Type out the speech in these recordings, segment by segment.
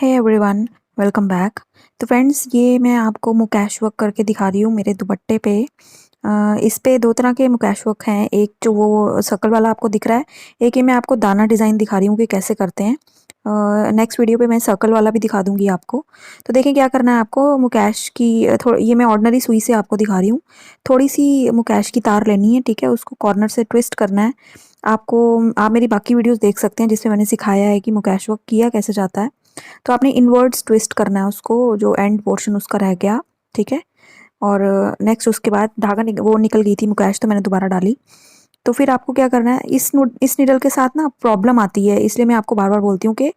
हे everyone, welcome back. तो friends, ये मैं आपको मुकैश वर्क करके दिखा रही हूँ मेरे दुपट्टे पे। इस पे दो तरह के मुकैश वर्क हैं। एक जो वो सर्कल वाला आपको दिख रहा है, एक ये मैं आपको दाना डिज़ाइन दिखा रही हूँ कि कैसे करते हैं। नेक्स्ट वीडियो पे मैं सर्कल वाला भी दिखा दूंगी आपको। तो देखिए क्या करना है आपको। मुकैश की थोड़ी, ये मैं ऑर्डिनरी सुई से आपको दिखा रही हूँ। थोड़ी सी मुकैश की तार लेनी है, ठीक है। उसको कॉर्नर से ट्विस्ट करना है आपको। आप मेरी बाकी वीडियोस देख सकते हैं जिसमें मैंने सिखाया है कि मुकैश वर्क किया कैसे जाता है। तो आपने इनवर्ड्स ट्विस्ट करना है उसको, जो एंड पोर्शन उसका रह गया, ठीक है। और नेक्स्ट उसके बाद धागा वो निकल गई थी मुकैश, तो मैंने दोबारा डाली। तो फिर आपको क्या करना है, इस निडल के साथ ना प्रॉब्लम आती है, इसलिए मैं आपको बार बार बोलती हूँ कि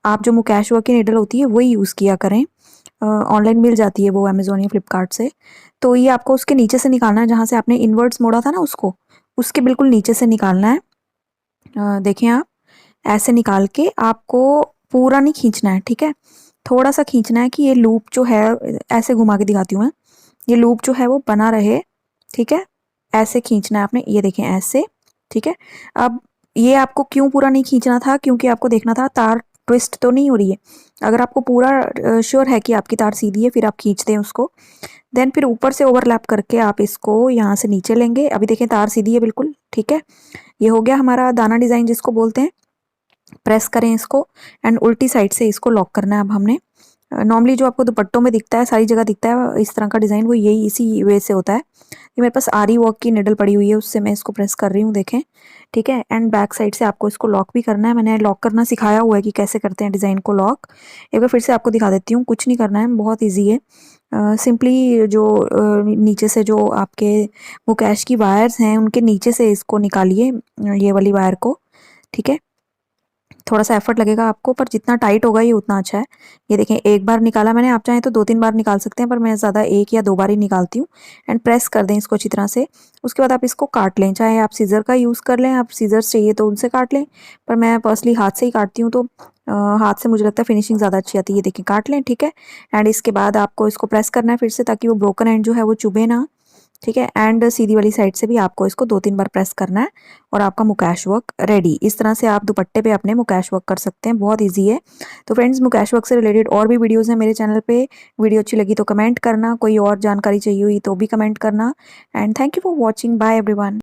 आप जो मुकैश वर्क की निडल होती है वही यूज़ किया करें। ऑनलाइन मिल जाती है वो अमेजोन या फ्लिपकार्ट से। तो ये आपको उसके नीचे से निकालना है, जहाँ से आपने इनवर्ड्स मोड़ा था ना उसको, उसके बिल्कुल नीचे से निकालना है। देखें आप, ऐसे निकाल के आपको पूरा नहीं खींचना है, ठीक है। थोड़ा सा खींचना है कि ये लूप जो है, ऐसे घुमा के दिखाती हूँ मैं, ये लूप जो है वो बना रहे, ठीक है। ऐसे खींचना है आपने, ये देखें ऐसे, ठीक है। अब ये आपको क्यों पूरा नहीं खींचना था, क्योंकि आपको देखना था तार ट्विस्ट तो नहीं हो रही है। अगर आपको पूरा श्योर है कि आपकी तार सीधी है, फिर आप खींचते हैं उसको। देन फिर ऊपर से ओवरलैप करके आप इसको यहाँ से नीचे लेंगे। अभी देखें तार सीधी है बिल्कुल, ठीक है। ये हो गया हमारा दाना डिज़ाइन जिसको बोलते हैं। प्रेस करें इसको एंड उल्टी साइड से इसको लॉक करना है अब हमने। नॉर्मली जो आपको दुपट्टों में दिखता है, सारी जगह दिखता है इस तरह का डिज़ाइन, वो यही इसी वे से होता है। ये मेरे पास आरी वर्क की निडल पड़ी हुई है, उससे मैं इसको प्रेस कर रही हूँ, देखें, ठीक है। एंड बैक साइड से आपको इसको लॉक भी करना है। मैंने लॉक करना सिखाया हुआ है कि कैसे करते हैं डिज़ाइन को लॉक। एक बार फिर से आपको दिखा देती हूँ। कुछ नहीं करना है, बहुत ईजी है। सिंपली जो नीचे से जो आपके मुकैश की वायर्स हैं उनके नीचे से इसको निकालिए, ये वाली वायर को, ठीक है। थोड़ा सा एफर्ट लगेगा आपको, पर जितना टाइट होगा ये उतना अच्छा है। ये देखें, एक बार निकाला मैंने, आप चाहें तो 2-3 बार निकाल सकते हैं, पर मैं ज़्यादा 1 या 2 बार ही निकालती हूँ। एंड प्रेस कर दें इसको अच्छी तरह से। उसके बाद आप इसको काट लें, चाहे आप सीज़र का यूज़ कर लें, आप सीज़र्स चाहिए तो उनसे काट लें, पर मैं पर्सनली हाथ से ही काटती हूँ। तो हाथ से मुझे लगता है फिनिशिंग ज़्यादा अच्छी आती है। ये देखें, काट लें, ठीक है। एंड इसके बाद आपको इसको प्रेस करना है फिर से, ताकि वो ब्रोकन एंड जो है वो चुभे ना, ठीक है। एंड सीधी वाली साइड से भी आपको इसको 2-3 बार प्रेस करना है और आपका मुकैश वर्क रेडी। इस तरह से आप दुपट्टे पे अपने मुकैश वर्क कर सकते हैं, बहुत इजी है। तो फ्रेंड्स, मुकैश वर्क से रिलेटेड और भी वीडियोस हैं मेरे चैनल पे। वीडियो अच्छी लगी तो कमेंट करना, कोई और जानकारी चाहिए हुई तो भी कमेंट करना। And thank you for watching, bye everyone.